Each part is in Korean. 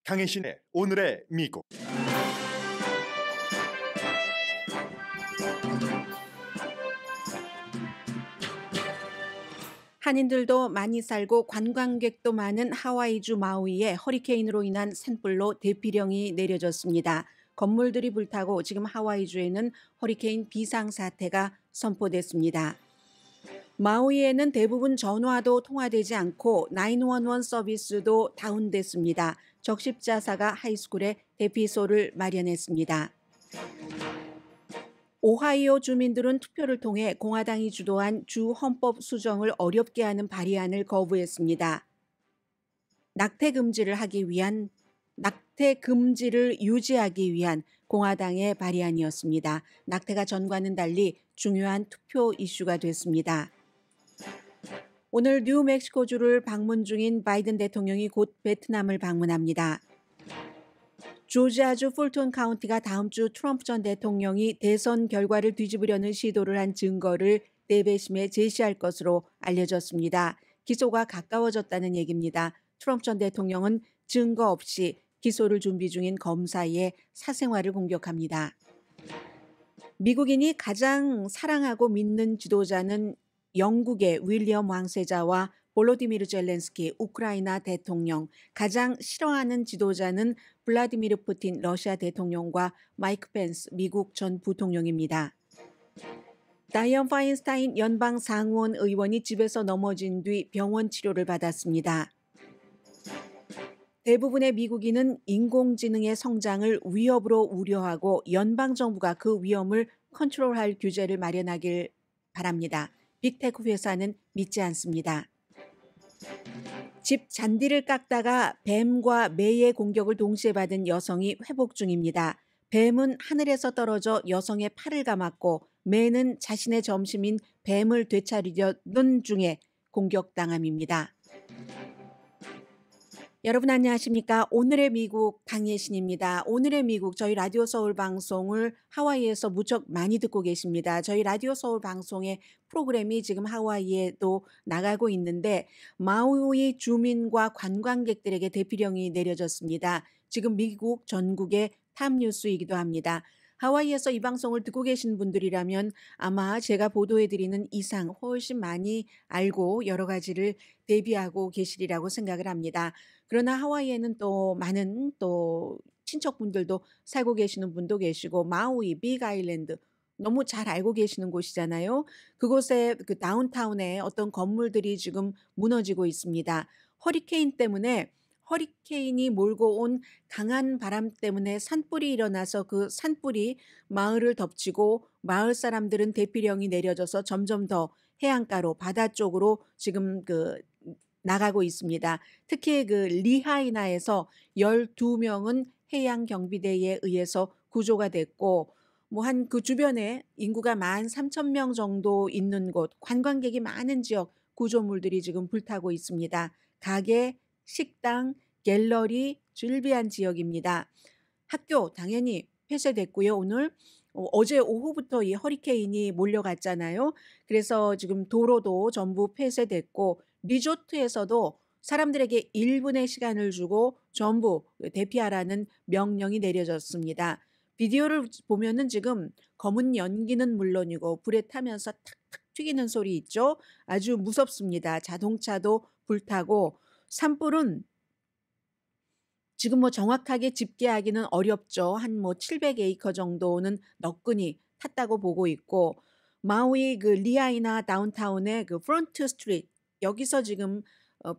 강혜신의 오늘의 미국. 한인들도 많이 살고 관광객도 많은 하와이주 마우이에 허리케인으로 인한 산불로 대피령이 내려졌습니다. 건물들이 불타고 지금 하와이주에는 허리케인 비상사태가 선포됐습니다. 마우이에는 대부분 전화도 통화되지 않고 911 서비스도 다운됐습니다. 적십자사가 하이스쿨에 대피소를 마련했습니다. 오하이오 주민들은 투표를 통해 공화당이 주도한 주 헌법 수정을 어렵게 하는 발의안을 거부했습니다. 낙태 금지를 유지하기 위한 공화당의 발의안이었습니다. 낙태가 전과는 달리 중요한 투표 이슈가 됐습니다. 오늘 뉴멕시코주를 방문 중인 바이든 대통령이 곧 베트남을 방문합니다. 조지아주 풀톤 카운티가 다음 주 트럼프 전 대통령이 대선 결과를 뒤집으려는 시도를 한 증거를 내배심에 제시할 것으로 알려졌습니다. 기소가 가까워졌다는 얘기입니다. 트럼프 전 대통령은 증거 없이 기소를 준비 중인 검사의 사생활을 공격합니다. 미국인이 가장 사랑하고 믿는 지도자는 영국의 윌리엄 왕세자와 볼로디미르 젤렌스키 우크라이나 대통령, 가장 싫어하는 지도자는 블라디미르 푸틴 러시아 대통령과 마이크 펜스 미국 전 부통령입니다. 다이언 파인스타인 연방 상원 의원이 집에서 넘어진 뒤 병원 치료를 받았습니다. 대부분의 미국인은 인공지능의 성장을 위협으로 우려하고 연방정부가 그 위험을 컨트롤할 규제를 마련하길 바랍니다. 빅테크 회사는 믿지 않습니다. 집 잔디를 깎다가 뱀과 매의 공격을 동시에 받은 여성이 회복 중입니다. 뱀은 하늘에서 떨어져 여성의 팔을 감았고 매는 자신의 점심인 뱀을 되찾으려던 중에 공격당함입니다. 여러분 안녕하십니까? 오늘의 미국 강예신입니다. 오늘의 미국 저희 라디오 서울 방송을 하와이에서 무척 많이 듣고 계십니다. 저희 라디오 서울 방송의 프로그램이 지금 하와이에도 나가고 있는데 마우이 주민과 관광객들에게 대피령이 내려졌습니다. 지금 미국 전국의 탑뉴스이기도 합니다. 하와이에서 이 방송을 듣고 계신 분들이라면 아마 제가 보도해드리는 이상 훨씬 많이 알고 여러 가지를 대비하고 계시리라고 생각을 합니다. 그러나 하와이에는 또 많은 또 친척분들도 살고 계시는 분도 계시고 마우이, 빅 아일랜드 너무 잘 알고 계시는 곳이잖아요. 그곳에 그 다운타운에 어떤 건물들이 지금 무너지고 있습니다. 허리케인이 몰고 온 강한 바람 때문에 산불이 일어나서 그 산불이 마을을 덮치고 마을 사람들은 대피령이 내려져서 점점 더 해안가로 바다 쪽으로 지금 나가고 있습니다. 특히 리하이나에서 12명은 해양 경비대에 의해서 구조가 됐고 한 그 주변에 인구가 13,000명 정도 있는 곳, 관광객이 많은 지역 구조물들이 지금 불타고 있습니다. 가게, 식당, 갤러리, 즐비한 지역입니다. 학교 당연히 폐쇄됐고요. 오늘 어제 오후부터 이 허리케인이 몰려갔잖아요. 그래서 지금 도로도 전부 폐쇄됐고 리조트에서도 사람들에게 1분의 시간을 주고 전부 대피하라는 명령이 내려졌습니다. 비디오를 보면은 지금 검은 연기는 물론이고 불에 타면서 탁탁 튀기는 소리 있죠. 아주 무섭습니다. 자동차도 불타고 산불은 지금 정확하게 집계하기는 어렵죠. 한 700에이커 정도는 너끈히 탔다고 보고 있고 마우이 리아이나 다운타운의 프론트 스트리트 여기서 지금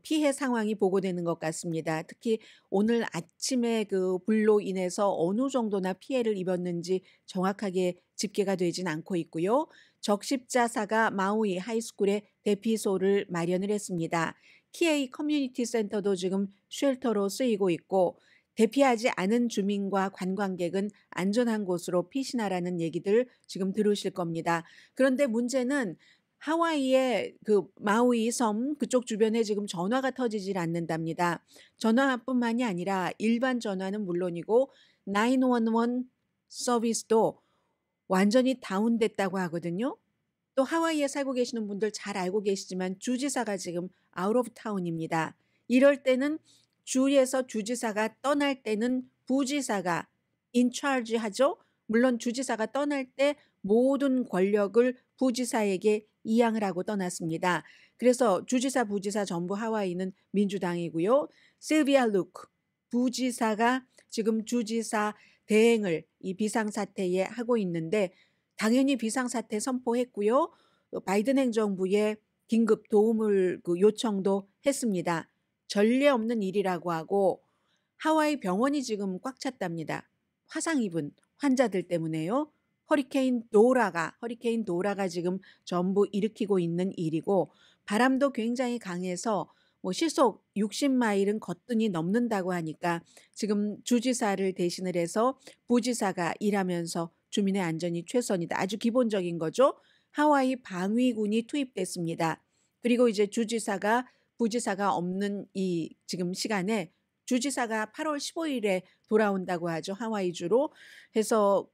피해 상황이 보고되는 것 같습니다. 특히 오늘 아침에 불로 인해서 어느 정도나 피해를 입었는지 정확하게 집계가 되진 않고 있고요. 적십자사가 마우이 하이스쿨에 대피소를 마련을 했습니다. 키에이 커뮤니티 센터도 지금 쉘터로 쓰이고 있고 대피하지 않은 주민과 관광객은 안전한 곳으로 피신하라는 얘기들 지금 들으실 겁니다. 그런데 문제는 하와이의 마우이 섬 그쪽 주변에 지금 전화가 터지질 않는답니다. 전화뿐만이 아니라 일반 전화는 물론이고 911 서비스도 완전히 다운됐다고 하거든요. 또 하와이에 살고 계시는 분들 잘 알고 계시지만 주지사가 지금 아웃 오브 타운입니다. 이럴 때는 주에서 주지사가 떠날 때는 부지사가 in charge 하죠. 물론 주지사가 떠날 때 모든 권력을 부지사에게 이양을 하고 떠났습니다. 그래서 주지사, 부지사 전부 하와이는 민주당이고요. 실비아 루크 부지사가 지금 주지사 대행을 이 비상사태에 하고 있는데 당연히 비상사태 선포했고요. 바이든 행정부에 긴급 도움을 요청도 했습니다. 전례 없는 일이라고 하고 하와이 병원이 지금 꽉 찼답니다. 화상 입은 환자들 때문에요. 허리케인 도라가 지금 전부 일으키고 있는 일이고 바람도 굉장히 강해서 뭐 시속 60마일은 거뜬히 넘는다고 하니까 지금 주지사를 대신을 해서 부지사가 일하면서 주민의 안전이 최선이다. 아주 기본적인 거죠. 하와이 방위군이 투입됐습니다. 그리고 이제 부지사가 없는 이 지금 시간에 주지사가 8월 15일에 돌아온다고 하죠. 하와이주로 해서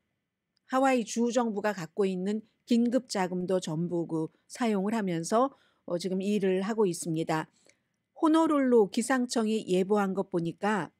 하와이 주 정부가 갖고 있는 긴급 자금도 전부 사용을 하면서 지금 일을 하고 있습니다. 호노룰루 기상청이 예보한 것 보니까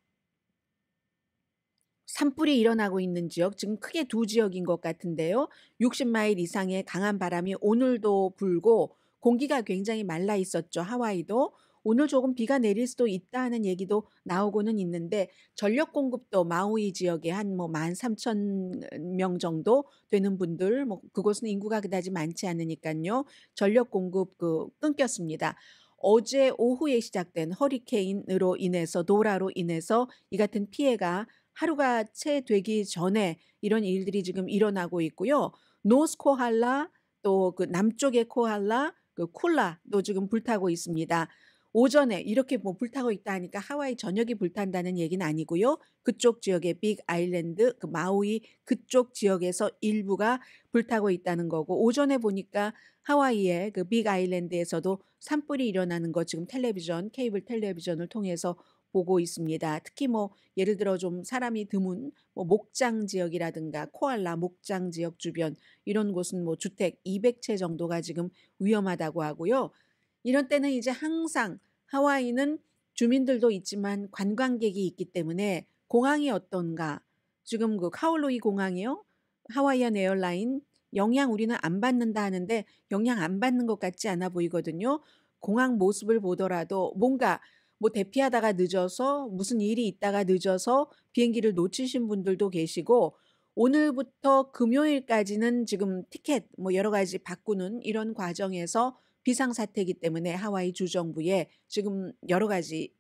산불이 일어나고 있는 지역, 지금 크게 두 지역인 것 같은데요. 60마일 이상의 강한 바람이 오늘도 불고 공기가 굉장히 말라 있었죠. 하와이도. 오늘 조금 비가 내릴 수도 있다 하는 얘기도 나오고는 있는데 전력 공급도 마우이 지역에 한 13,000명 정도 되는 분들, 그곳은 인구가 그다지 많지 않으니까요. 전력 공급 끊겼습니다. 어제 오후에 시작된 허리케인으로 인해서 도라로 인해서 이 같은 피해가 하루가 채 되기 전에 이런 일들이 지금 일어나고 있고요. 노스 코할라 또 그 남쪽의 코할라 쿨라도 지금 불타고 있습니다. 오전에 이렇게 불타고 있다 하니까 하와이 전역이 불탄다는 얘기는 아니고요. 그쪽 지역의 빅 아일랜드 마우이 그쪽 지역에서 일부가 불타고 있다는 거고 오전에 보니까 하와이의 빅 아일랜드에서도 산불이 일어나는 거 지금 케이블 텔레비전을 통해서 보고 있습니다. 특히 예를 들어 좀 사람이 드문 목장 지역이라든가 코알라 목장 지역 주변 이런 곳은 주택 200채 정도가 지금 위험하다고 하고요. 이런 때는 이제 항상 하와이는 주민들도 있지만 관광객이 있기 때문에 공항이 어떤가? 지금 카울로이 공항이요. 하와이안 에어라인 영향 우리는 안 받는다 하는데 영향 안 받는 것 같지 않아 보이거든요. 공항 모습을 보더라도 뭔가 대피하다가 늦어서 무슨 일이 있다가 늦어서 비행기를 놓치신 분들도 계시고 오늘부터 금요일까지는 지금 티켓 여러 가지 바꾸는 이런 과정에서 비상사태이기 때문에 하와이 주정부에 지금 여러 가지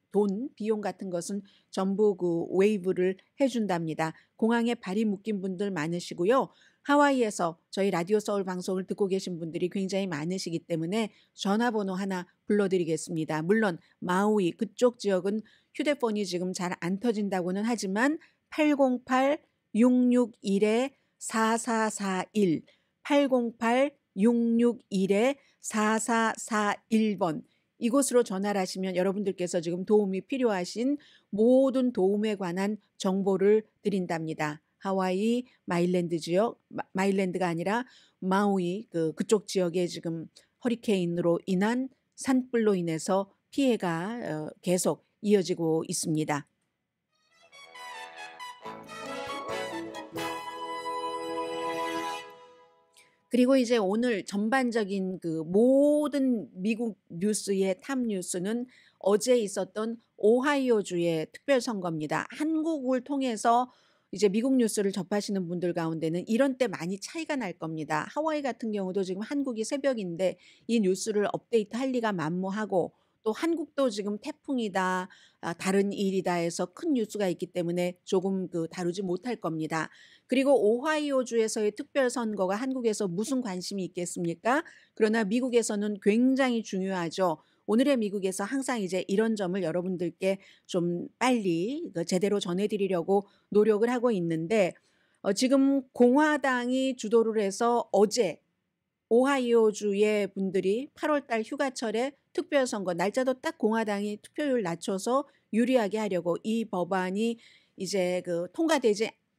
비용 같은 것은 전부 웨이브를 해준답니다. 공항에 발이 묶인 분들 많으시고요. 하와이에서 저희 라디오 서울 방송을 듣고 계신 분들이 굉장히 많으시기 때문에 전화번호 하나 불러드리겠습니다. 물론 마우이 그쪽 지역은 휴대폰이 지금 잘 안 터진다고는 하지만 808-661-4441 808-661-4441번 이곳으로 전화를 하시면 여러분들께서 지금 도움이 필요하신 모든 도움에 관한 정보를 드린답니다. 하와이 마일랜드 지역, 마일랜드가 아니라 마우이 그쪽 지역에 지금 허리케인으로 인한 산불로 인해서 피해가 계속 이어지고 있습니다. 그리고 이제 오늘 전반적인 모든 미국 뉴스의 탑 뉴스는 어제 있었던 오하이오주의 특별선거입니다. 한국을 통해서 이제 미국 뉴스를 접하시는 분들 가운데는 이런 때 많이 차이가 날 겁니다. 하와이 같은 경우도 지금 한국이 새벽인데 이 뉴스를 업데이트 할 리가 만무하고 또 한국도 지금 태풍이다, 다른 일이다 해서 큰 뉴스가 있기 때문에 조금 다루지 못할 겁니다. 그리고 오하이오주에서의 특별선거가 한국에서 무슨 관심이 있겠습니까? 그러나 미국에서는 굉장히 중요하죠. 오늘의 미국에서 항상 이제 이런 점을 여러분들께 좀 빨리 제대로 전해드리려고 노력을 하고 있는데 지금 공화당이 주도를 해서 어제 오하이오주의 분들이 8월달 휴가철에 특별선거 날짜도 딱 공화당이 투표율 낮춰서 유리하게 하려고 이 법안이 이제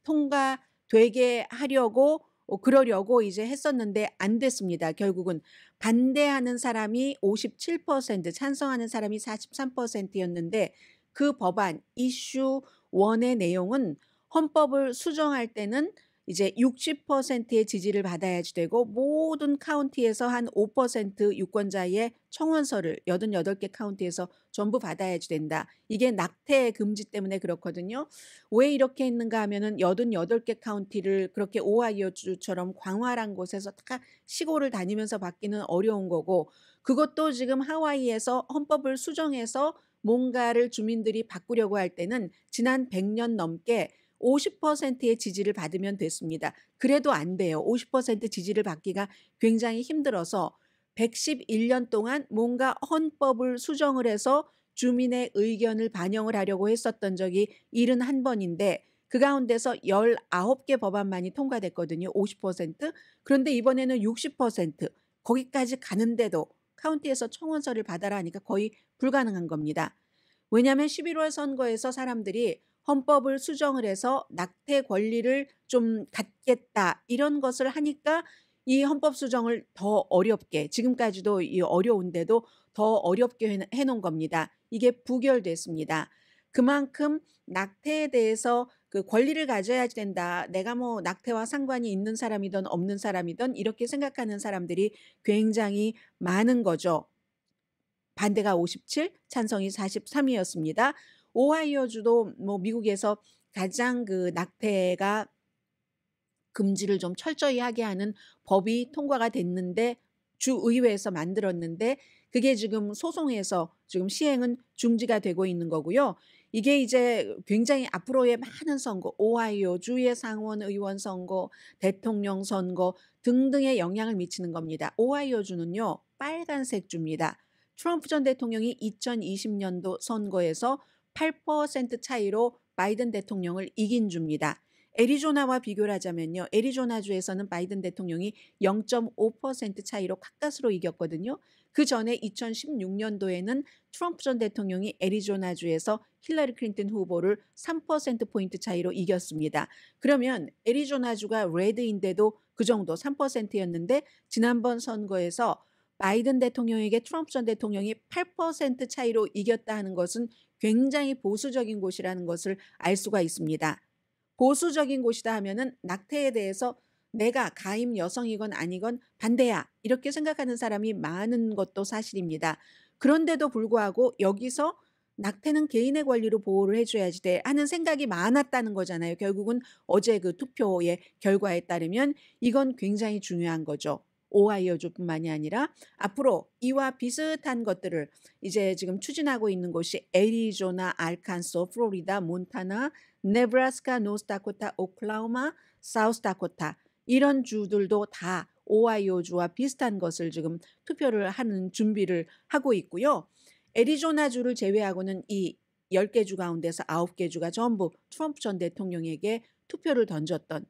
통과되게 하려고 그러려고 이제 했었는데 안 됐습니다. 결국은 반대하는 사람이 57%, 찬성하는 사람이 43%였는데 그 법안 이슈 1의 내용은 헌법을 수정할 때는 이제 60%의 지지를 받아야지 되고 모든 카운티에서 한 5% 유권자의 청원서를 88개 카운티에서 전부 받아야지 된다. 이게 낙태 금지 때문에 그렇거든요. 왜 이렇게 했는가 하면은 88개 카운티를 그렇게 오하이오주처럼 광활한 곳에서 다 시골을 다니면서 받기는 어려운 거고, 그것도 지금 하와이에서 헌법을 수정해서 뭔가를 주민들이 바꾸려고 할 때는 지난 100년 넘게 50%의 지지를 받으면 됐습니다. 그래도 안 돼요. 50% 지지를 받기가 굉장히 힘들어서 111년 동안 뭔가 헌법을 수정을 해서 주민의 의견을 반영을 하려고 했었던 적이 71번인데 그 가운데서 19개 법안만이 통과됐거든요. 50%. 그런데 이번에는 60% 거기까지 가는데도 카운티에서 청원서를 받아라 하니까 거의 불가능한 겁니다. 왜냐하면 11월 선거에서 사람들이 헌법을 수정을 해서 낙태 권리를 좀 갖겠다 이런 것을 하니까 이 헌법 수정을 더 어렵게, 지금까지도 이 어려운데도 더 어렵게 해놓은 겁니다. 이게 부결됐습니다. 그만큼 낙태에 대해서 그 권리를 가져야 된다. 내가 뭐 낙태와 상관이 있는 사람이든 없는 사람이든 이렇게 생각하는 사람들이 굉장히 많은 거죠. 반대가 57, 찬성이 43이었습니다. 오하이오주도 뭐 미국에서 가장 그 낙태가 금지를 좀 철저히 하게 하는 법이 통과가 됐는데 주의회에서 만들었는데 그게 지금 소송에서 지금 시행은 중지가 되고 있는 거고요. 이게 이제 굉장히 앞으로의 많은 선거, 오하이오 주의 상원 의원 선거, 대통령 선거 등등에 영향을 미치는 겁니다. 오하이오 주는요, 빨간색 주입니다. 트럼프 전 대통령이 2020년도 선거에서 8% 차이로 바이든 대통령을 이긴 주입니다. 애리조나와 비교를 하자면요. 애리조나주에서는 바이든 대통령이 0.5% 차이로 가까스로 이겼거든요. 그 전에 2016년도에는 트럼프 전 대통령이 애리조나주에서 힐러리 클린턴 후보를 3%포인트 차이로 이겼습니다. 그러면 애리조나주가 레드인데도 그 정도 3%였는데 지난번 선거에서 바이든 대통령에게 트럼프 전 대통령이 8% 차이로 이겼다 하는 것은 굉장히 보수적인 곳이라는 것을 알 수가 있습니다. 보수적인 곳이다 하면은 낙태에 대해서 내가 가임 여성이건 아니건 반대야 이렇게 생각하는 사람이 많은 것도 사실입니다. 그런데도 불구하고 여기서 낙태는 개인의 권리로 보호를 해줘야지 돼 하는 생각이 많았다는 거잖아요. 결국은 어제 그 투표의 결과에 따르면 이건 굉장히 중요한 거죠. 오하이오주뿐만이 아니라 앞으로 이와 비슷한 것들을 이제 지금 추진하고 있는 곳이 애리조나, 알칸소, 플로리다, 몬타나, 네브라스카, 노스다코타, 오클라호마, 사우스다코타 이런 주들도 다 오하이오주와 비슷한 것을 지금 투표를 하는 준비를 하고 있고요. 애리조나주를 제외하고는 이 10개 주 가운데서 9개 주가 전부 트럼프 전 대통령에게 투표를 던졌던,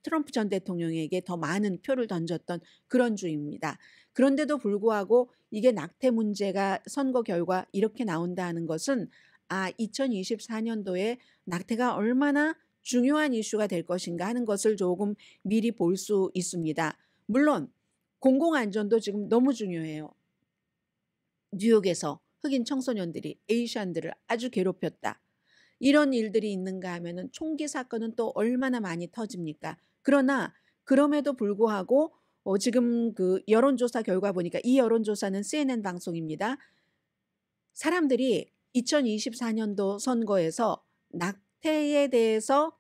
트럼프 전 대통령에게 더 많은 표를 던졌던 그런 주입니다. 그런데도 불구하고 이게 낙태 문제가 선거 결과 이렇게 나온다 하는 것은 2024년도에 낙태가 얼마나 중요한 이슈가 될 것인가 하는 것을 조금 미리 볼 수 있습니다. 물론 공공안전도 지금 너무 중요해요. 뉴욕에서 흑인 청소년들이 에이시안들을 아주 괴롭혔다. 이런 일들이 있는가 하면은 총기 사건은 또 얼마나 많이 터집니까? 그러나 그럼에도 불구하고 지금 그 여론조사 결과 보니까 이 여론조사는 CNN 방송입니다. 사람들이 2024년도 선거에서 낙태에 대해서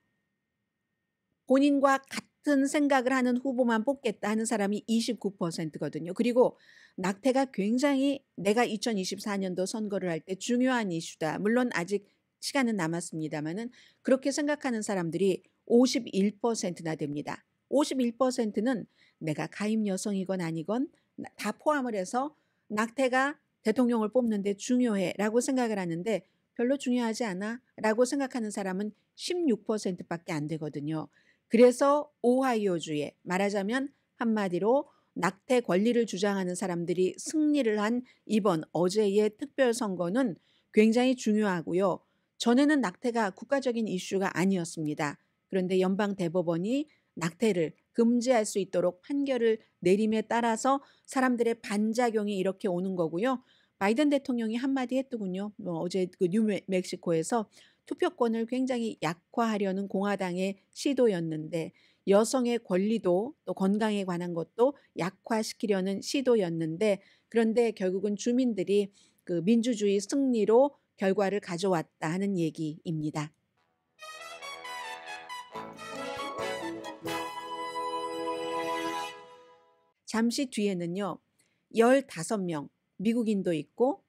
본인과 같은 생각을 하는 후보만 뽑겠다 하는 사람이 29%거든요. 그리고 낙태가 굉장히 내가 2024년도 선거를 할 때 중요한 이슈다. 물론 아직 시간은 남았습니다만은 그렇게 생각하는 사람들이 51%나 됩니다. 51%는 내가 가임 여성이건 아니건 다 포함을 해서 낙태가 대통령을 뽑는데 중요해라고 생각을 하는데 별로 중요하지 않아라고 생각하는 사람은 16%밖에 안 되거든요. 그래서 오하이오주에 말하자면 한마디로 낙태 권리를 주장하는 사람들이 승리를 한 이번 어제의 특별 선거는 굉장히 중요하고요. 전에는 낙태가 국가적인 이슈가 아니었습니다. 그런데 연방 대법원이 낙태를 금지할 수 있도록 판결을 내림에 따라서 사람들의 반작용이 이렇게 오는 거고요. 바이든 대통령이 한마디 했더군요. 어제 그 뉴멕시코에서 투표권을 굉장히 약화하려는 공화당의 시도였는데 여성의 권리도 또 건강에 관한 것도 약화시키려는 시도였는데 그런데 결국은 주민들이 그 민주주의 승리로 결과를 가져왔다 하는 얘기입니다. 잠시 뒤에는요. 15명 미국인도 있고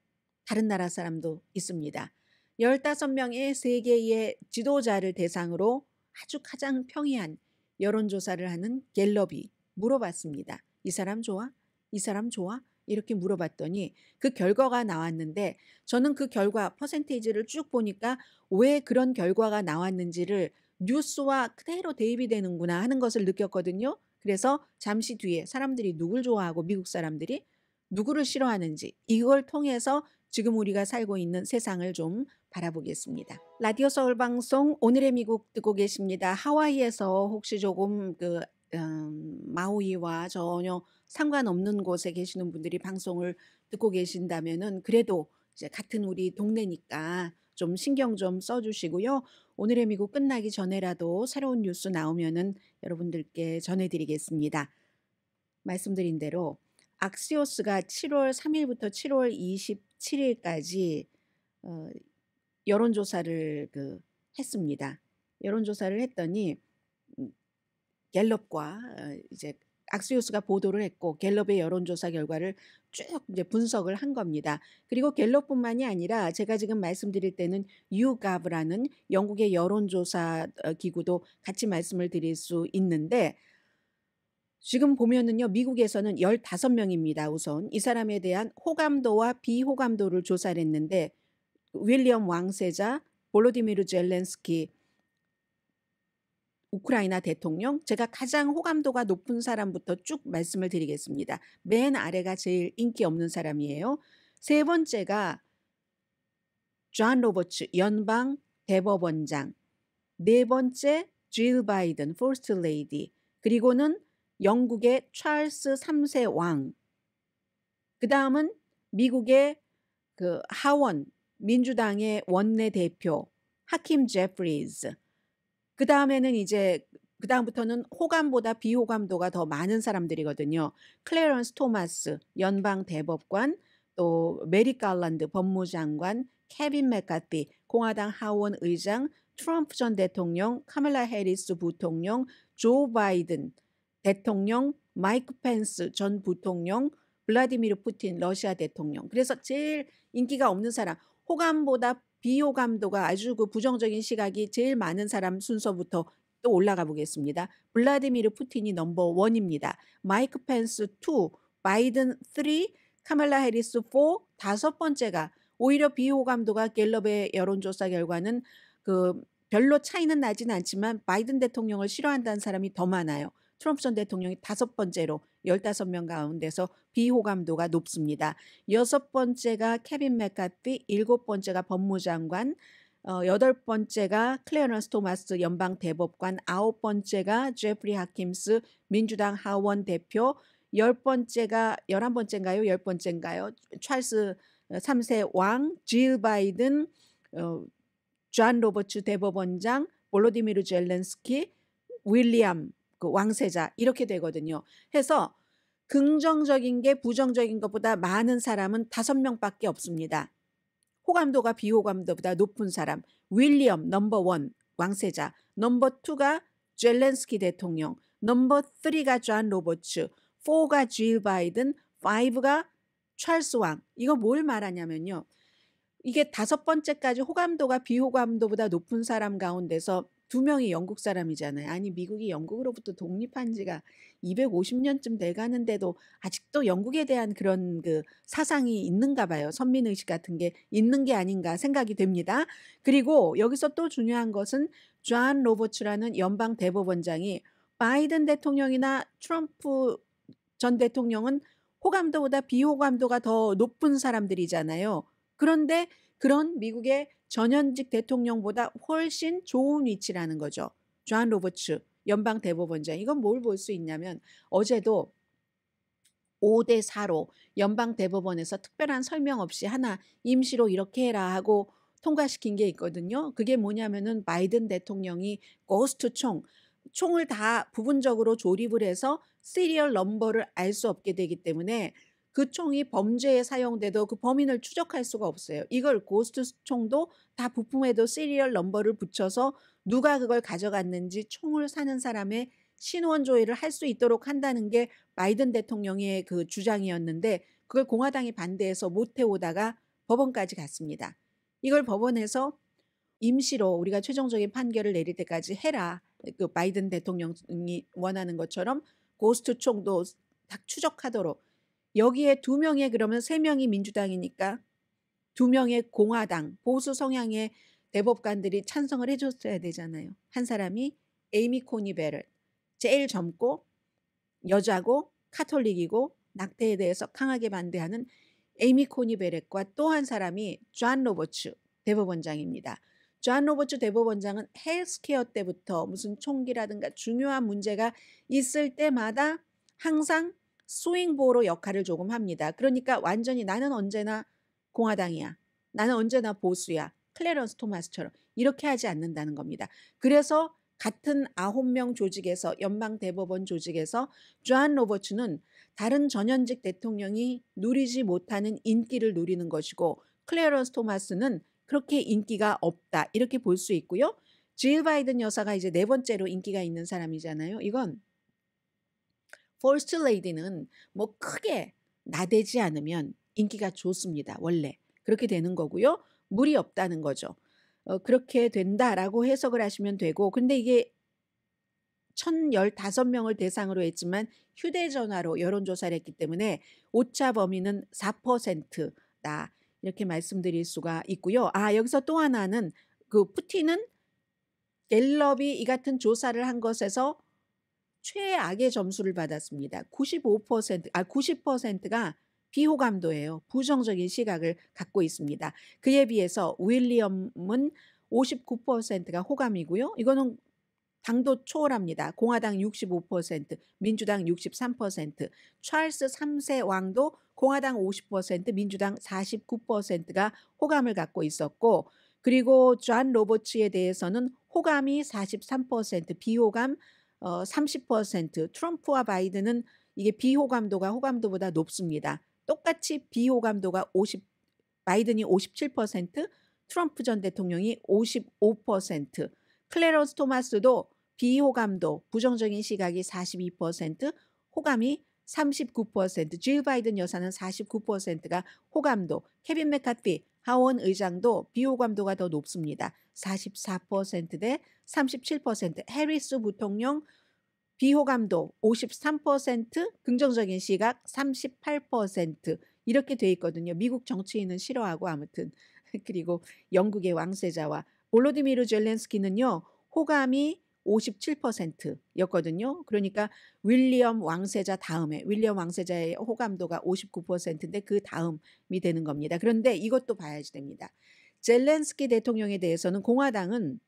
다른 나라 사람도 있습니다. 15명의 세계의 지도자를 대상으로 아주 가장 평이한 여론조사를 하는 갤럽이 물어봤습니다. 이 사람 좋아? 이 사람 좋아? 이렇게 물어봤더니 그 결과가 나왔는데 저는 그 결과 퍼센테이지를 쭉 보니까 왜 그런 결과가 나왔는지를 뉴스와 그대로 대입이 되는구나 하는 것을 느꼈거든요. 그래서 잠시 뒤에 사람들이 누굴 좋아하고 미국 사람들이 누구를 싫어하는지 이걸 통해서 지금 우리가 살고 있는 세상을 좀 바라보겠습니다. 라디오 서울 방송 오늘의 미국 듣고 계십니다. 하와이에서 혹시 조금 마우이와 전혀 상관없는 곳에 계시는 분들이 방송을 듣고 계신다면은 그래도 이제 같은 우리 동네니까 좀 신경 좀 써주시고요. 오늘의 미국 끝나기 전에라도 새로운 뉴스 나오면은 여러분들께 전해드리겠습니다. 말씀드린 대로 악시오스가 7월 3일부터 7월 27일까지 여론조사를 했습니다. 여론조사를 했더니 갤럽과 이제 악시오스가 보도를 했고 갤럽의 여론조사 결과를 쭉 이제 분석을 한 겁니다. 그리고 갤럽뿐만이 아니라 제가 지금 말씀드릴 때는 YouGov라는 영국의 여론조사 기구도 같이 말씀을 드릴 수 있는데 지금 보면은요, 미국에서는 15명입니다. 우선 이 사람에 대한 호감도와 비호감도를 조사를 했는데 윌리엄 왕세자, 볼로디미르 젤렌스키 우크라이나 대통령, 제가 가장 호감도가 높은 사람부터 쭉 말씀을 드리겠습니다. 맨 아래가 제일 인기 없는 사람이에요. 세 번째가 존 로버츠 연방 대법원장, 네 번째 질 바이든 퍼스트 레이디, 그리고는 영국의 찰스 3세 왕, 그 다음은 미국의 그 하원 민주당의 원내대표 하킴 제프리즈, 그 다음에는 이제 그 다음부터는 호감보다 비호감도가 더 많은 사람들이거든요. 클래런스 토마스 연방 대법관, 또 메리 갈란드 법무장관, 케빈 맥카티 공화당 하원 의장, 트럼프 전 대통령, 카멜라 해리스 부통령, 조 바이든 대통령, 마이크 펜스 전 부통령, 블라디미르 푸틴 러시아 대통령. 그래서 제일 인기가 없는 사람, 호감보다 비호감도가 아주 그 부정적인 시각이 제일 많은 사람 순서부터 또 올라가 보겠습니다. 블라디미르 푸틴이 넘버 원입니다. 마이크 펜스 2, 바이든 3, 카말라 해리스 4, 다섯 번째가 오히려 비호감도가 갤럽의 여론조사 결과는 그 별로 차이는 나진 않지만 바이든 대통령을 싫어한다는 사람이 더 많아요. 트럼프 전 대통령이 다섯 번째로 15명 가운데서 비호감도가 높습니다. 여섯 번째가 케빈 맥카티, 일곱 번째가 법무장관, 여덟 번째가 클래런스 토마스 연방 대법관, 아홉 번째가 제프리 하킴스 민주당 하원 대표, 열 번째가 11번째인가요? 열 번째인가요? 찰스 3세 왕, 질 바이든, 존 로버츠 대법원장, 볼로디미르 젤렌스키, 윌리엄 그 왕세자 이렇게 되거든요. 해서 긍정적인 게 부정적인 것보다 많은 사람은 5명밖에 없습니다. 호감도가 비호감도보다 높은 사람 윌리엄 넘버 원 왕세자, 넘버 투가 젤렌스키 대통령, 넘버 3가 존 로버츠, 4가 질 바이든, 5가 찰스 왕. 이거 뭘 말하냐면요. 이게 다섯 번째까지 호감도가 비호감도보다 높은 사람 가운데서 2명이 영국 사람이잖아요. 아니 미국이 영국으로부터 독립한 지가 250년쯤 돼가는데도 아직도 영국에 대한 그런 그 사상이 있는가 봐요. 선민의식 같은 게 있는 게 아닌가 생각이 됩니다. 그리고 여기서 또 중요한 것은 존 로버츠라는 연방 대법원장이 바이든 대통령이나 트럼프 전 대통령은 호감도보다 비호감도가 더 높은 사람들이잖아요. 그런데 그런 미국의 전현직 대통령보다 훨씬 좋은 위치라는 거죠. 존 로버츠 연방 대법원장. 이건 뭘 볼 수 있냐면 어제도 5대 4로 연방 대법원에서 특별한 설명 없이 하나 임시로 이렇게 해라 하고 통과시킨 게 있거든요. 그게 뭐냐면은 바이든 대통령이 고스트 총을 다 부분적으로 조립을 해서 시리얼 넘버를 알 수 없게 되기 때문에 그 총이 범죄에 사용돼도 그 범인을 추적할 수가 없어요. 이걸 고스트 총도 다 부품에도 시리얼 넘버를 붙여서 누가 그걸 가져갔는지 총을 사는 사람의 신원 조회를 할 수 있도록 한다는 게 바이든 대통령의 그 주장이었는데 그걸 공화당이 반대해서 못 해오다가 법원까지 갔습니다. 이걸 법원에서 임시로 우리가 최종적인 판결을 내릴 때까지 해라. 그 바이든 대통령이 원하는 것처럼 고스트 총도 다 추적하도록. 여기에 2명의 그러면 3명이 민주당이니까 2명의 공화당 보수 성향의 대법관들이 찬성을 해줬어야 되잖아요. 한 사람이 에이미 코니 베렛, 제일 젊고 여자고 카톨릭이고 낙태에 대해서 강하게 반대하는 에이미 코니 베렛과 또 한 사람이 존 로버츠 대법원장입니다. 존 로버츠 대법원장은 헬스케어 때부터 무슨 총기라든가 중요한 문제가 있을 때마다 항상 스윙보로 역할을 조금 합니다. 그러니까 완전히 나는 언제나 공화당이야. 나는 언제나 보수야. 클래런스 토마스처럼 이렇게 하지 않는다는 겁니다. 그래서 같은 9명 조직에서 연방 대법원 조직에서 존 로버츠는 다른 전현직 대통령이 누리지 못하는 인기를 누리는 것이고 클래런스 토마스는 그렇게 인기가 없다. 이렇게 볼 수 있고요. 질 바이든 여사가 이제 4번째로 인기가 있는 사람이잖아요. 이건 퍼스트 레이디는 뭐 크게 나대지 않으면 인기가 좋습니다. 원래 그렇게 되는 거고요. 무리 없다는 거죠. 그렇게 된다라고 해석을 하시면 되고 근데 이게 1015명을 대상으로 했지만 휴대전화로 여론조사를 했기 때문에 오차 범위는 4%다. 이렇게 말씀드릴 수가 있고요. 여기서 또 하나는 그 푸틴은 갤럽이 이 같은 조사를 한 것에서 최악의 점수를 받았습니다. 90%가 비호감도예요. 부정적인 시각을 갖고 있습니다. 그에 비해서 윌리엄은 59%가 호감이고요. 이거는 당도 초월합니다. 공화당 65%, 민주당 63%, 찰스 3세 왕도 공화당 50%, 민주당 49%가 호감을 갖고 있었고 그리고 존 로버츠에 대해서는 호감이 43%, 비호감 30%, 트럼프와 바이든은 이게 비호감도가 호감도보다 높습니다. 똑같이 비호감도가 바이든이 57%, 트럼프 전 대통령이 55%, 클래런스 토마스도 비호감도, 부정적인 시각이 42%, 호감이 39%, 질 바이든 여사는 49%가 호감도, 케빈 맥카티 하원 의장도 비호감도가 더 높습니다. 44%대 37%, 해리스 부통령 비호감도 53%, 긍정적인 시각 38% 이렇게 돼 있거든요. 미국 정치인은 싫어하고 아무튼 그리고 영국의 왕세자와 볼로디미르 젤렌스키는요. 호감이 57%였거든요. 그러니까 윌리엄 왕세자 다음에 윌리엄 왕세자의 호감도가 59%인데 그 다음이 되는 겁니다. 그런데 이것도 봐야지 됩니다. 젤렌스키 대통령에 대해서는 공화당은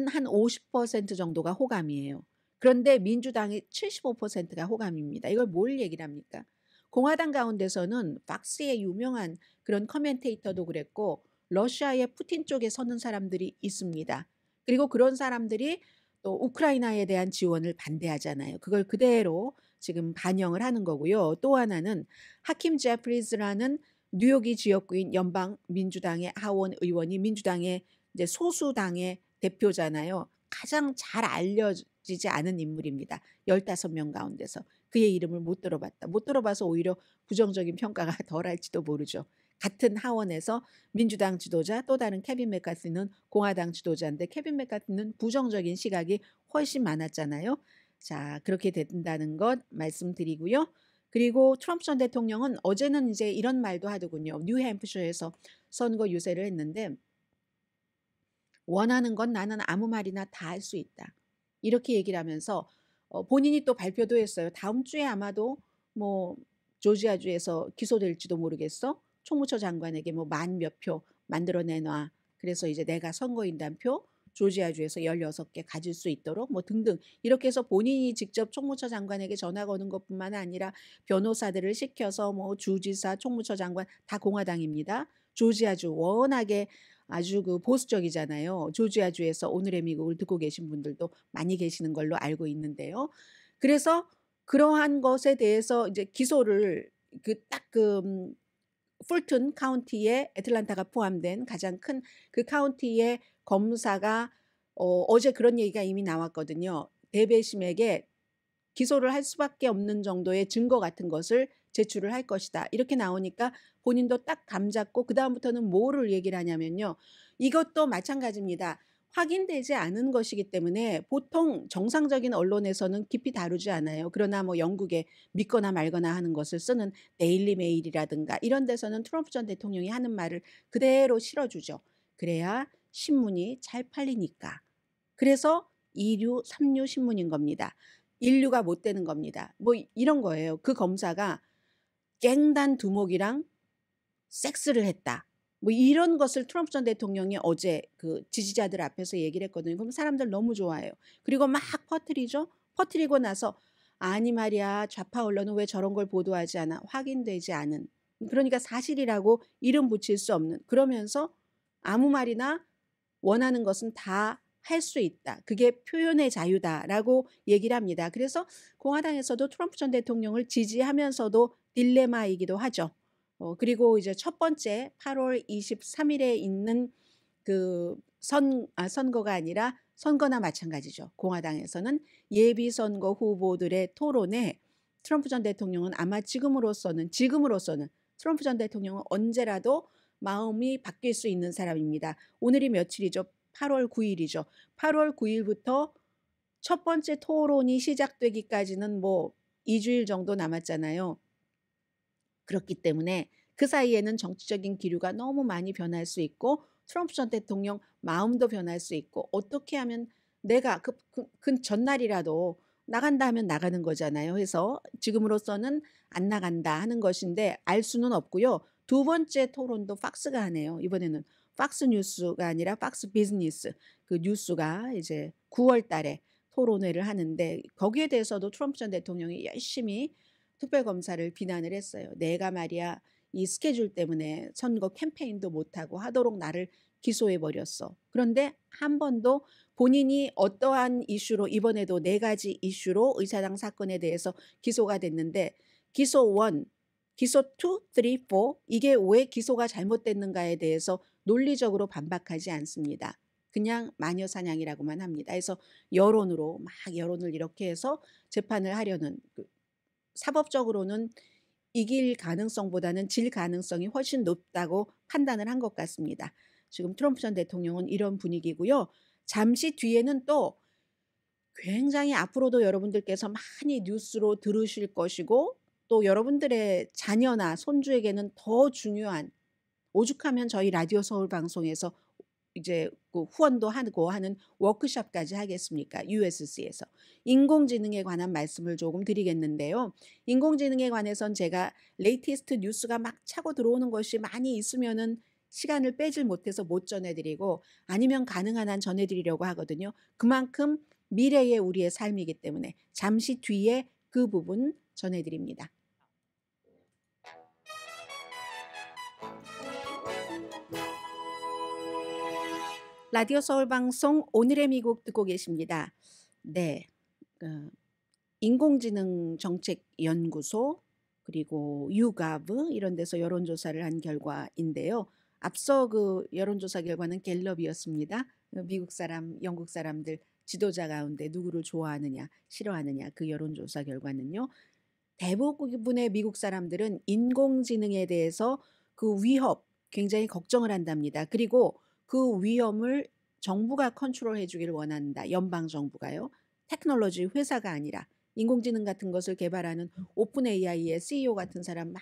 한 50% 정도가 호감이에요. 그런데 민주당이 75%가 호감입니다. 이걸 뭘 얘기를 합니까? 공화당 가운데서는 팍스의 유명한 그런 커멘테이터도 그랬고 러시아의 푸틴 쪽에 서는 사람들이 있습니다. 그리고 그런 사람들이 또 우크라이나에 대한 지원을 반대하잖아요. 그걸 그대로 지금 반영을 하는 거고요. 또 하나는 하킴 제프리즈라는 뉴욕이 지역구인 연방 민주당의 하원 의원이 민주당의 이제 소수당의 대표잖아요. 가장 잘 알려지지 않은 인물입니다. 15명 가운데서. 그의 이름을 못 들어봤다. 못 들어봐서 오히려 부정적인 평가가 덜할지도 모르죠. 같은 하원에서 민주당 지도자 또 다른 케빈 맥카티는 공화당 지도자인데 케빈 맥카티는 부정적인 시각이 훨씬 많았잖아요. 자, 그렇게 된다는 것 말씀드리고요. 그리고 트럼프 전 대통령은 어제는 이제 이런 말도 하더군요. 뉴햄프셔에서 선거 유세를 했는데 원하는 건 나는 아무 말이나 다 할 수 있다. 이렇게 얘기를 하면서 본인이 또 발표도 했어요. 다음 주에 아마도 뭐 조지아주에서 기소될지도 모르겠어. 총무처 장관에게 뭐 만 몇 표 만들어내놔. 그래서 이제 내가 선거인단표 조지아주에서 16개 가질 수 있도록 뭐 등등 이렇게 해서 본인이 직접 총무처 장관에게 전화 거는 것뿐만 아니라 변호사들을 시켜서 뭐 주지사, 총무처 장관 다 공화당입니다. 조지아주 워낙에 아주 그 보수적이잖아요. 조지아주에서 오늘의 미국을 듣고 계신 분들도 많이 계시는 걸로 알고 있는데요. 그래서 그러한 것에 대해서 이제 기소를 그 풀튼 카운티에 애틀란타가 포함된 가장 큰 그 카운티의 검사가 어제 그런 얘기가 이미 나왔거든요. 대배심에게 기소를 할 수밖에 없는 정도의 증거 같은 것을 제출을 할 것이다. 이렇게 나오니까 본인도 딱 감잡고 그다음부터는 뭐를 얘기를 하냐면요. 이것도 마찬가지입니다. 확인되지 않은 것이기 때문에 보통 정상적인 언론에서는 깊이 다루지 않아요. 그러나 뭐 영국에 믿거나 말거나 하는 것을 쓰는 데일리 메일이라든가 이런 데서는 트럼프 전 대통령이 하는 말을 그대로 실어주죠. 그래야 신문이 잘 팔리니까. 그래서 2류, 3류 신문인 겁니다. 인류가 못 되는 겁니다. 뭐 이런 거예요. 그 검사가 갱단 두목이랑 섹스를 했다. 뭐 이런 것을 트럼프 전 대통령이 어제 그 지지자들 앞에서 얘기를 했거든요. 그럼 사람들 너무 좋아해요. 그리고 막 퍼뜨리죠. 퍼뜨리고 나서 아니 말이야 좌파 언론은 왜 저런 걸 보도하지 않아? 확인되지 않은. 그러니까 사실이라고 이름 붙일 수 없는. 그러면서 아무 말이나 원하는 것은 다 할 수 있다. 그게 표현의 자유다라고 얘기를 합니다. 그래서 공화당에서도 트럼프 전 대통령을 지지하면서도 딜레마이기도 하죠. 그리고 이제 첫 번째 8월 23일에 있는 그 선거가 아니라 선거나 마찬가지죠. 공화당에서는 예비선거 후보들의 토론에 트럼프 전 대통령은 아마 지금으로서는 트럼프 전 대통령은 언제라도 마음이 바뀔 수 있는 사람입니다. 오늘이 며칠이죠? 8월 9일이죠. 8월 9일부터 첫 번째 토론이 시작되기까지는 뭐 2주일 정도 남았잖아요. 그렇기 때문에 그 사이에는 정치적인 기류가 너무 많이 변할 수 있고 트럼프 전 대통령 마음도 변할 수 있고 어떻게 하면 내가 그 전날이라도 나간다 하면 나가는 거잖아요. 그래서 지금으로서는 안 나간다 하는 것인데 알 수는 없고요. 두 번째 토론도 팍스가 하네요. 이번에는 팍스 뉴스가 아니라 팍스 비즈니스 그 뉴스가 이제 9월 달에 토론회를 하는데 거기에 대해서도 트럼프 전 대통령이 열심히 특별검사를 비난을 했어요. 내가 말이야 이 스케줄 때문에 선거 캠페인도 못하고 하도록 나를 기소해버렸어. 그런데 한 번도 본인이 어떠한 이슈로 이번에도 4가지 이슈로 의사당 사건에 대해서 기소가 됐는데 기소 1, 기소 2, 3, 4 이게 왜 기소가 잘못됐는가에 대해서 논리적으로 반박하지 않습니다. 그냥 마녀사냥이라고만 합니다. 그래서 여론으로 막 여론을 이렇게 해서 재판을 하려는 사법적으로는 이길 가능성보다는 질 가능성이 훨씬 높다고 판단을 한 것 같습니다. 지금 트럼프 전 대통령은 이런 분위기고요. 잠시 뒤에는 또 굉장히 앞으로도 여러분들께서 많이 뉴스로 들으실 것이고 또 여러분들의 자녀나 손주에게는 더 중요한 오죽하면 저희 라디오 서울 방송에서 이제 그 후원도 하고 하는 워크숍까지 하겠습니까? USC에서. 인공지능에 관한 말씀을 조금 드리겠는데요. 인공지능에 관해선 제가 레이티스트 뉴스가 막 차고 들어오는 것이 많이 있으면은 시간을 빼질 못해서 못 전해드리고 아니면 가능한 한 전해드리려고 하거든요. 그만큼 미래의 우리의 삶이기 때문에 잠시 뒤에 그 부분 전해드립니다. 라디오 서울 방송 오늘의 미국 듣고 계십니다. 네, 인공지능 정책 연구소 그리고 유가브 이런 데서 여론조사를 한 결과인데요. 앞서 그 여론조사 결과는 갤럽이었습니다. 미국 사람, 영국 사람들 지도자 가운데 누구를 좋아하느냐, 싫어하느냐 그 여론조사 결과는요. 대부분의 미국 사람들은 인공지능에 대해서 그 위협 굉장히 걱정을 한답니다. 그리고 그 위험을 정부가 컨트롤해 주기를 원한다. 연방 정부가요. 테크놀로지 회사가 아니라 인공지능 같은 것을 개발하는 오픈 AI의 CEO 같은 사람 막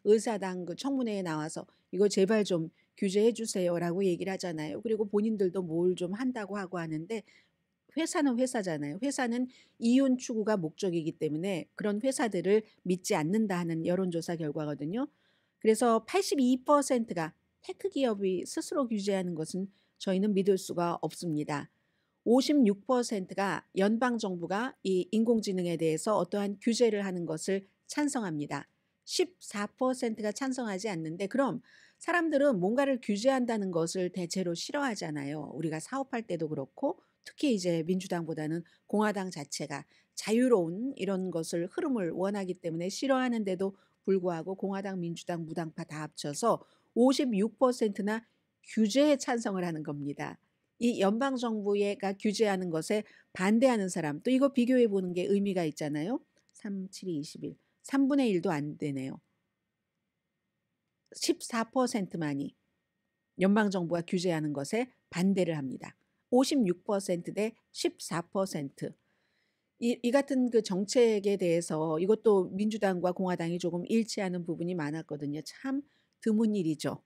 의사당 그 청문회에 나와서 이거 제발 좀 규제해 주세요라고 얘기를 하잖아요. 그리고 본인들도 뭘 좀 한다고 하고 하는데 회사는 회사잖아요. 회사는 이윤 추구가 목적이기 때문에 그런 회사들을 믿지 않는다 하는 여론조사 결과거든요. 그래서 82%가 테크 기업이 스스로 규제하는 것은 저희는 믿을 수가 없습니다. 56%가 연방정부가 이 인공지능에 대해서 어떠한 규제를 하는 것을 찬성합니다. 14%가 찬성하지 않는데 그럼 사람들은 뭔가를 규제한다는 것을 대체로 싫어하잖아요. 우리가 사업할 때도 그렇고 특히 이제 민주당보다는 공화당 자체가 자유로운 이런 것을 흐름을 원하기 때문에 싫어하는데도 불구하고 공화당, 민주당, 무당파 다 합쳐서 56%나 규제에 찬성을 하는 겁니다. 이 연방 정부가 규제하는 것에 반대하는 사람 또 이거 비교해 보는 게 의미가 있잖아요. 3, 7, 21. 3분의 1도 안 되네요. 14%만이 연방 정부가 규제하는 것에 반대를 합니다. 56%대 14%. 이 같은 그 정책에 대해서 이것도 민주당과 공화당이 조금 일치하는 부분이 많았거든요. 참 드문 일이죠.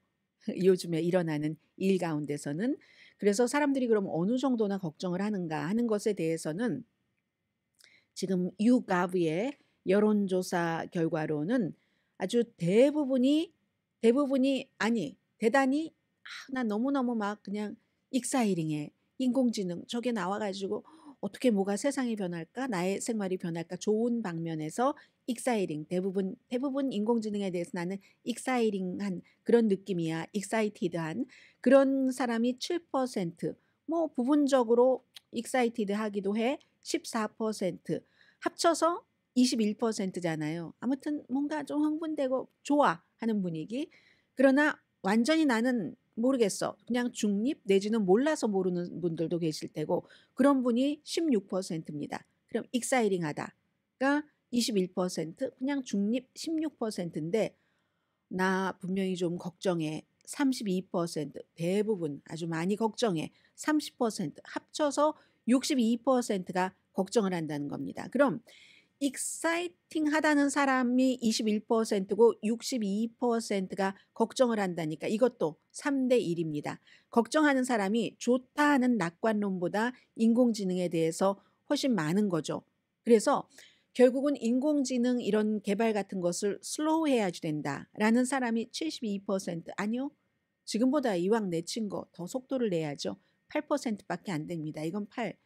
요즘에 일어나는 일 가운데서는. 그래서 사람들이 그럼 어느 정도나 걱정을 하는가 하는 것에 대해서는 지금 YouGov의 여론조사 결과로는 아주 대부분이 아니 대단히 나 너무너무 막 그냥 익사이링해. 인공지능 저게 나와가지고 어떻게 뭐가 세상이 변할까? 나의 생활이 변할까? 좋은 방면에서 익사이링 대부분 인공지능에 대해서 나는 익사이링한 그런 느낌이야. 익사이티드한 그런 사람이 7%, 뭐 부분적으로 익사이티드 하기도 해. 14%, 합쳐서 21%잖아요. 아무튼 뭔가 좀 흥분되고 좋아 하는 분위기. 그러나 완전히 나는 모르겠어. 그냥 중립 내지는 몰라서 모르는 분들도 계실 테고 그런 분이 16%입니다. 그럼 익사이링하다가 21%, 그냥 중립 16%인데 나 분명히 좀 걱정해. 32%, 대부분 아주 많이 걱정해. 30%, 합쳐서 62%가 걱정을 한다는 겁니다. 그럼 익사이팅하다는 사람이 21%고 62%가 걱정을 한다니까 이것도 3대 1입니다. 걱정하는 사람이 좋다 하는 낙관론보다 인공지능에 대해서 훨씬 많은 거죠. 그래서 결국은 인공지능 이런 개발 같은 것을 슬로우해야지 된다라는 사람이 72%, 아니요. 지금보다 이왕 내친 거 더 속도를 내야죠. 8%밖에 안 됩니다. 이건 8,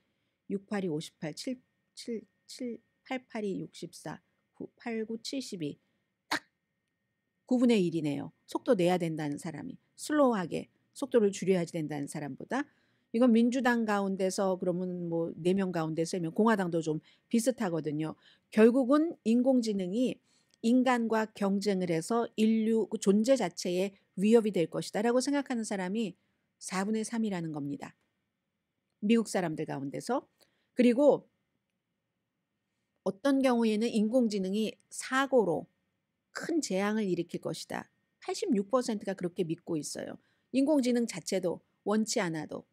6, 8이 58, 7, 7, 7, 8, 8이 64, 9, 8, 9, 72. 딱 9분의 1이네요. 속도 내야 된다는 사람이. 슬로우하게 속도를 줄여야지 된다는 사람보다. 이건 민주당 가운데서 그러면 뭐 4명 가운데 3명, 공화당도 좀 비슷하거든요. 결국은 인공지능이 인간과 경쟁을 해서 인류 그 존재 자체에 위협이 될 것이다라고 생각하는 사람이 4분의 3이라는 겁니다. 미국 사람들 가운데서. 그리고 어떤 경우에는 인공지능이 사고로 큰 재앙을 일으킬 것이다. 86%가 그렇게 믿고 있어요. 인공지능 자체도 원치 않아도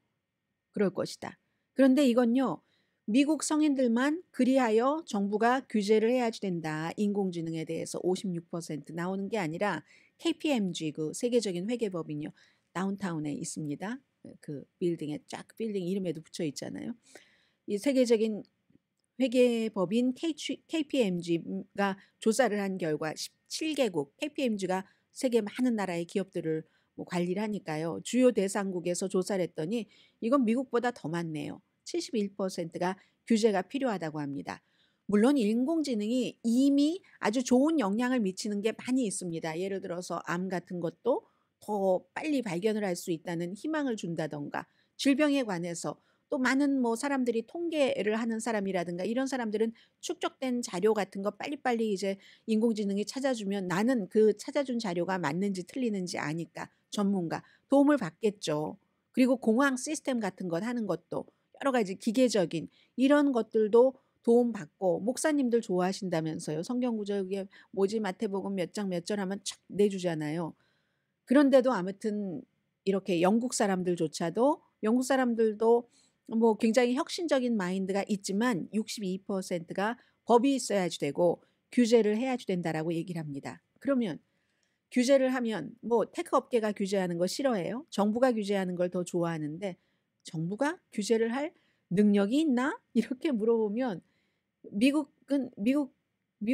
그럴 것이다. 그런데 이건요. 미국 성인들만 그리하여 정부가 규제를 해야지 된다. 인공지능에 대해서 56% 나오는 게 아니라 KPMG 그 세계적인 회계법인요. 다운타운에 있습니다. 그 빌딩에 쫙 빌딩 이름에도 붙여 있잖아요. 이 세계적인 회계법인 KPMG가 조사를 한 결과 17개국 KPMG가 세계 많은 나라의 기업들을 뭐 관리를 하니까요. 주요 대상국에서 조사를 했더니 이건 미국보다 더 많네요. 71%가 규제가 필요하다고 합니다. 물론 인공지능이 이미 아주 좋은 영향을 미치는 게 많이 있습니다. 예를 들어서 암 같은 것도 더 빨리 발견을 할 수 있다는 희망을 준다던가 질병에 관해서 또 많은 뭐 사람들이 통계를 하는 사람이라든가 이런 사람들은 축적된 자료 같은 거 빨리빨리 이제 인공지능이 찾아주면 나는 그 찾아준 자료가 맞는지 틀리는지 아니까 전문가 도움을 받겠죠. 그리고 공항 시스템 같은 것 하는 것도 여러 가지 기계적인 이런 것들도 도움받고 목사님들 좋아하신다면서요. 성경구절에 뭐지 마태복음 몇 장 몇 절 하면 촥 내주잖아요. 그런데도 아무튼 이렇게 영국 사람들도 뭐 굉장히 혁신적인 마인드가 있지만 62%가 법이 있어야지 되고 규제를 해야지 된다라고 얘기를 합니다. 그러면 규제를 하면 뭐 테크 업계가 규제하는 거 싫어해요? 정부가 규제하는 걸 더 좋아하는데 정부가 규제를 할 능력이 있나? 이렇게 물어보면 미국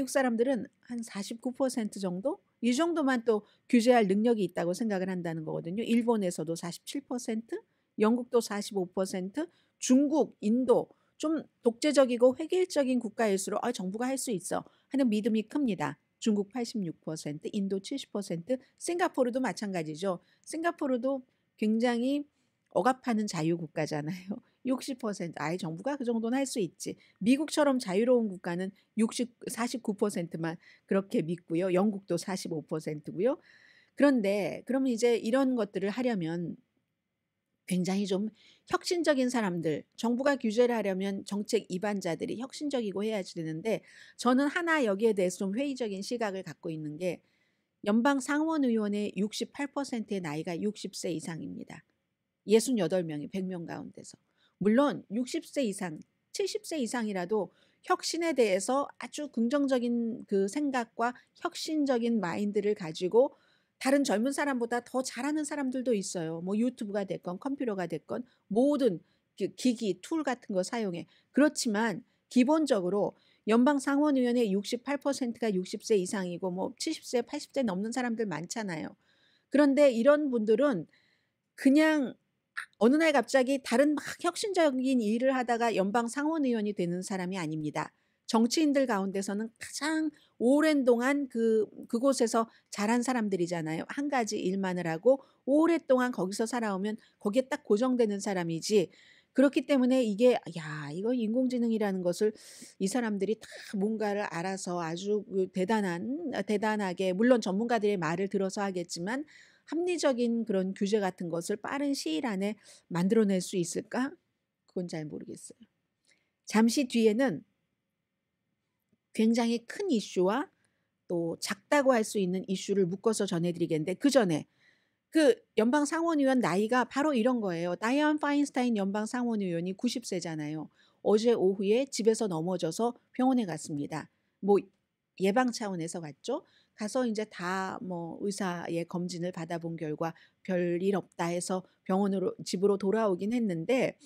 사람들은 한 49% 정도? 이 정도만 또 규제할 능력이 있다고 생각을 한다는 거거든요. 일본에서도 47%, 영국도 45%, 중국, 인도 좀 독재적이고 획일적인 국가일수록 정부가 할 수 있어 하는 믿음이 큽니다. 중국 86%, 인도 70%, 싱가포르도 마찬가지죠. 싱가포르도 굉장히 억압하는 자유국가잖아요. 60%, 정부가 그 정도는 할 수 있지. 미국처럼 자유로운 국가는 49%만 그렇게 믿고요. 영국도 45%고요. 그런데 그러면 이제 이런 것들을 하려면 굉장히 좀 혁신적인 사람들, 정부가 규제를 하려면 정책 입안자들이 혁신적이고 해야지 되는데, 저는 하나 여기에 대해서 좀 회의적인 시각을 갖고 있는 게, 연방 상원 의원의 68%의 나이가 60세 이상입니다. 68명이 100명 가운데서. 물론 60세 이상, 70세 이상이라도 혁신에 대해서 아주 긍정적인 그 생각과 혁신적인 마인드를 가지고 다른 젊은 사람보다 더 잘하는 사람들도 있어요. 뭐 유튜브가 됐건 컴퓨터가 됐건 모든 그 기기, 툴 같은 거 사용해. 그렇지만 기본적으로 연방 상원의원의 68%가 60세 이상이고 뭐 70세, 80세 넘는 사람들 많잖아요. 그런데 이런 분들은 그냥 어느 날 갑자기 다른 막 혁신적인 일을 하다가 연방 상원의원이 되는 사람이 아닙니다. 정치인들 가운데서는 가장 오랜 동안 그곳에서 자란 사람들이잖아요. 한 가지 일만을 하고 오랫동안 거기서 살아오면 거기에 딱 고정되는 사람이지. 그렇기 때문에 이게 이거 인공지능이라는 것을 이 사람들이 다 뭔가를 알아서 아주 대단하게 물론 전문가들의 말을 들어서 하겠지만 합리적인 그런 규제 같은 것을 빠른 시일 안에 만들어낼 수 있을까? 그건 잘 모르겠어요. 잠시 뒤에는 굉장히 큰 이슈와 또 작다고 할 수 있는 이슈를 묶어서 전해드리겠는데, 그 전에 그 연방 상원의원 나이가 바로 이런 거예요. 다이언 파인스타인 연방 상원의원이 90세잖아요. 어제 오후에 집에서 넘어져서 병원에 갔습니다. 뭐 예방 차원에서 갔죠. 가서 이제 다 뭐 의사의 검진을 받아본 결과 별일 없다 해서 집으로 돌아오긴 했는데,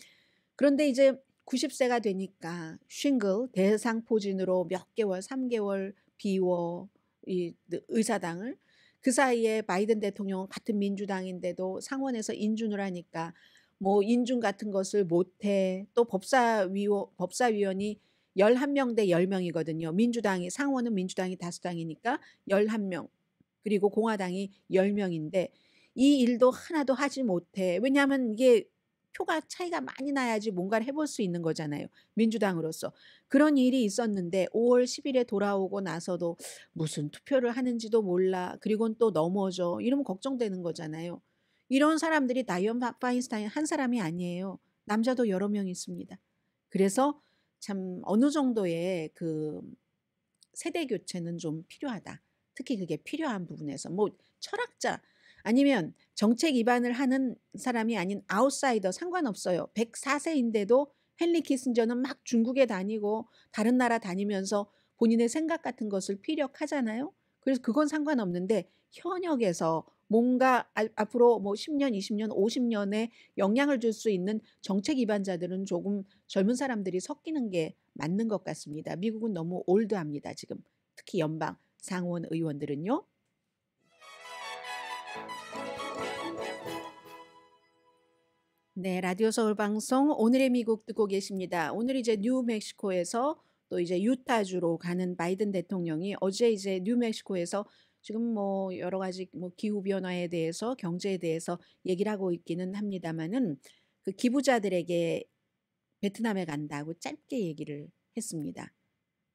그런데 이제 90세가 되니까 싱글 대상포진으로 몇 개월, 3개월 비워 이 의사당을. 그 사이에 바이든 대통령은 같은 민주당인데도 상원에서 인준을 하니까 뭐 인준 같은 것을 못해. 또 법사위원이 11명 대 10명이거든요. 상원은 민주당이 다수당이니까 11명. 그리고 공화당이 10명인데 이 일도 하나도 하지 못해. 왜냐하면 이게 표가 차이가 많이 나야지 뭔가를 해볼 수 있는 거잖아요. 민주당으로서. 그런 일이 있었는데 5월 10일에 돌아오고 나서도 무슨 투표를 하는지도 몰라. 그리고는 또 넘어져. 이러면 걱정되는 거잖아요. 이런 사람들이 다이언 파인스타인 한 사람이 아니에요. 남자도 여러 명 있습니다. 그래서 참 어느 정도의 그 세대 교체는 좀 필요하다. 특히 그게 필요한 부분에서 뭐 철학자 아니면 정책 입안을 하는 사람이 아닌 아웃사이더 상관없어요. 104세인데도 헨리 키신저는 막 중국에 다니고 다른 나라 다니면서 본인의 생각 같은 것을 피력하잖아요. 그래서 그건 상관없는데 현역에서 뭔가 앞으로 뭐 10년, 20년, 50년에 영향을 줄 수 있는 정책 입안자들은 조금 젊은 사람들이 섞이는 게 맞는 것 같습니다. 미국은 너무 올드합니다, 지금. 특히 연방 상원 의원들은요. 네, 라디오 서울 방송 오늘의 미국 듣고 계십니다. 오늘 이제 뉴멕시코에서 또 이제 유타주로 가는 바이든 대통령이 어제 이제 뉴멕시코에서 지금 뭐 여러 가지 뭐 기후 변화에 대해서 경제에 대해서 얘기를 하고 있기는 합니다만은 그 기부자들에게 베트남에 간다고 짧게 얘기를 했습니다.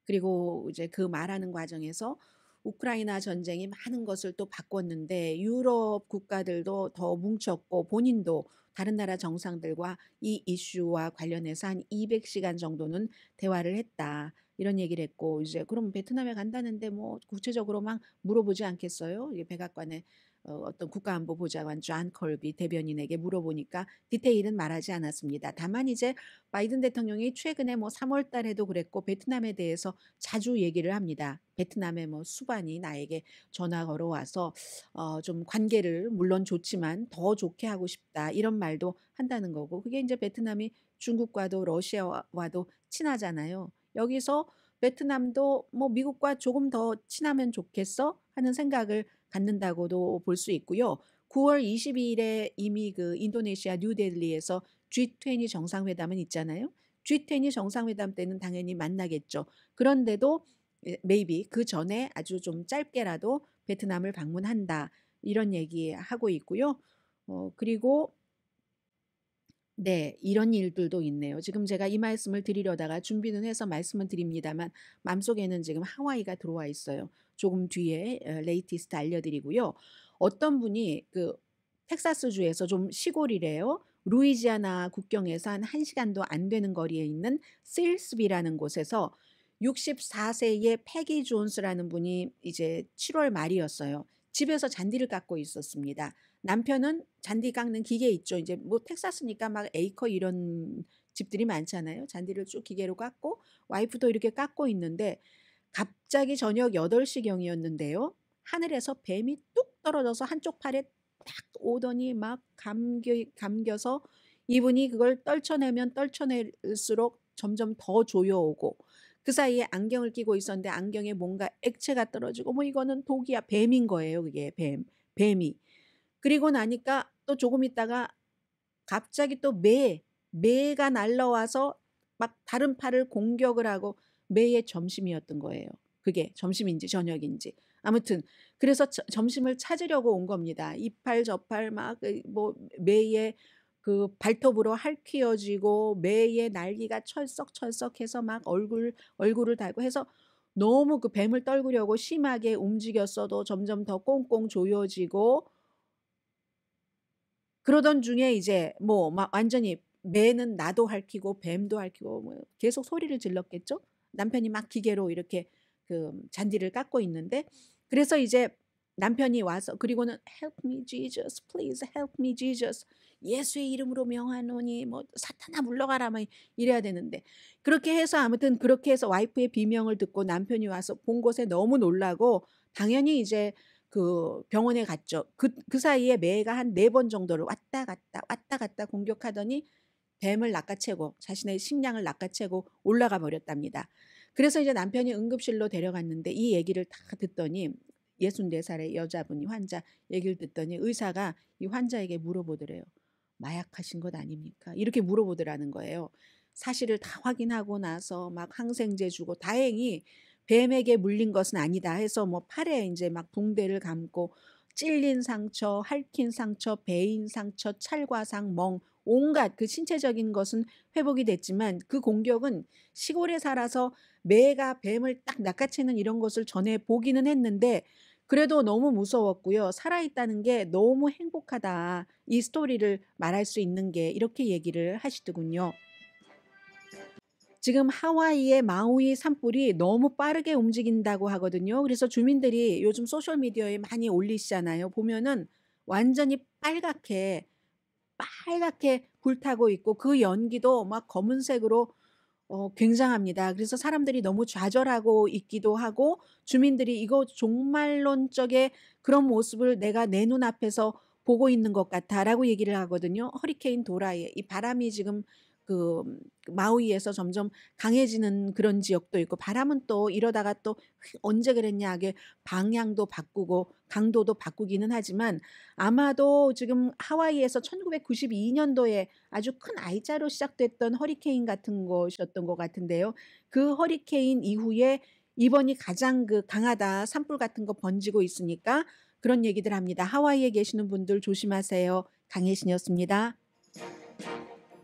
그리고 이제 그 말하는 과정에서 우크라이나 전쟁이 많은 것을 또 바꿨는데 유럽 국가들도 더 뭉쳤고 본인도 다른 나라 정상들과 이 이슈와 관련해서 한 200시간 정도는 대화를 했다. 이런 얘기를 했고 이제 그럼 베트남에 간다는데 뭐 구체적으로 막 물어보지 않겠어요? 이게 백악관의 어떤 국가안보보좌관 존 컬비 대변인에게 물어보니까 디테일은 말하지 않았습니다. 다만 이제 바이든 대통령이 최근에 뭐 3월 달에도 그랬고 베트남에 대해서 자주 얘기를 합니다. 베트남의 뭐 수반이 나에게 전화 걸어와서 좀 관계를 물론 좋지만 더 좋게 하고 싶다 이런 말도 한다는 거고 그게 이제 베트남이 중국과도 러시아와도 친하잖아요. 여기서 베트남도 뭐 미국과 조금 더 친하면 좋겠어 하는 생각을 갖는다고도 볼 수 있고요. 9월 22일에 이미 그 인도네시아 뉴델리에서 G20 정상회담은 있잖아요. G20 정상회담 때는 당연히 만나겠죠. 그런데도 maybe 그 전에 아주 좀 짧게라도 베트남을 방문한다. 이런 얘기하고 있고요. 그리고 네, 이런 일들도 있네요. 지금 제가 이 말씀을 드리려다가 준비는 해서 말씀을 드립니다만 마음속에는 지금 하와이가 들어와 있어요. 조금 뒤에 레이티스트 알려드리고요. 어떤 분이 그 텍사스주에서 좀 시골이래요. 루이지아나 국경에서 한 1시간도 안 되는 거리에 있는 실스비라는 곳에서 64세의 패기 존스라는 분이 이제 7월 말이었어요. 집에서 잔디를 깎고 있었습니다. 남편은 잔디 깎는 기계 있죠. 이제 뭐 텍사스니까 막 에이커 이런 집들이 많잖아요. 잔디를 쭉 기계로 깎고 와이프도 이렇게 깎고 있는데 갑자기 저녁 8시경이었는데요. 하늘에서 뱀이 뚝 떨어져서 한쪽 팔에 딱 오더니 막 감겨서 이분이 그걸 떨쳐내면 떨쳐낼수록 점점 더 조여오고 그 사이에 안경을 끼고 있었는데 안경에 뭔가 액체가 떨어지고 뭐 이거는 독이야. 뱀인 거예요. 그게 뱀이. 그리고 나니까 또 조금 있다가 갑자기 또 매가 날라와서 막 다른 팔을 공격을 하고 매의 점심이었던 거예요. 그게 점심인지 저녁인지. 아무튼 그래서 점심을 찾으려고 온 겁니다. 이 팔 저 팔 막 뭐 매의 그 발톱으로 핥히어지고 매의 날개가 철썩철썩해서 막 얼굴을 달고 해서 너무 그 뱀을 떨구려고 심하게 움직였어도 점점 더 꽁꽁 조여지고 그러던 중에 이제 뭐 막 완전히 매는 나도 핥히고 뱀도 핥히고 뭐 계속 소리를 질렀겠죠. 남편이 막 기계로 이렇게 그 잔디를 깎고 있는데 그래서 이제 남편이 와서 그리고는 "Help me Jesus, please help me Jesus." 예수의 이름으로 명하노니 뭐 사탄아 물러가라 막 이래야 되는데 그렇게 해서 아무튼 그렇게 해서 와이프의 비명을 듣고 남편이 와서 본 것에 너무 놀라고 당연히 이제 그 병원에 갔죠. 그 사이에 매가 한 4번 정도를 왔다 갔다 공격하더니 뱀을 낚아채고 자신의 식량을 낚아채고 올라가 버렸답니다. 그래서 이제 남편이 응급실로 데려갔는데 이 얘기를 다 듣더니 64살의 여자분이 환자 얘기를 듣더니 의사가 이 환자에게 물어보더래요. "마약하신 것 아닙니까?" 이렇게 물어보더라는 거예요. 사실을 다 확인하고 나서 막 항생제 주고 다행히 뱀에게 물린 것은 아니다 해서 뭐 팔에 이제 막 붕대를 감고 찔린 상처, 핥힌 상처, 베인 상처, 찰과상, 멍 온갖 그 신체적인 것은 회복이 됐지만 그 공격은 시골에 살아서 매가 뱀을 딱 낚아채는 이런 것을 전에 보기는 했는데 그래도 너무 무서웠고요. 살아있다는 게 너무 행복하다. 이 스토리를 말할 수 있는 게 이렇게 얘기를 하시더군요. 지금 하와이의 마우이 산불이 너무 빠르게 움직인다고 하거든요. 그래서 주민들이 요즘 소셜 미디어에 많이 올리시잖아요. 보면은 완전히 빨갛게 불타고 있고 그 연기도 막 검은색으로 굉장합니다. 그래서 사람들이 너무 좌절하고 있기도 하고 주민들이 이거 종말론적의 그런 모습을 내가 내 눈앞에서 보고 있는 것 같아라고 얘기를 하거든요. 허리케인 도라이 이 바람이 지금 그 마우이에서 점점 강해지는 그런 지역도 있고 바람은 또 이러다가 또 언제 그랬냐 하게 방향도 바꾸고 강도도 바꾸기는 하지만 아마도 지금 하와이에서 1992년도에 아주 큰 I자로 시작됐던 허리케인 같은 것이었던 것 같은데요. 그 허리케인 이후에 이번이 가장 그 강하다 산불 같은 거 번지고 있으니까 그런 얘기들 합니다. 하와이에 계시는 분들 조심하세요. 강혜신이었습니다.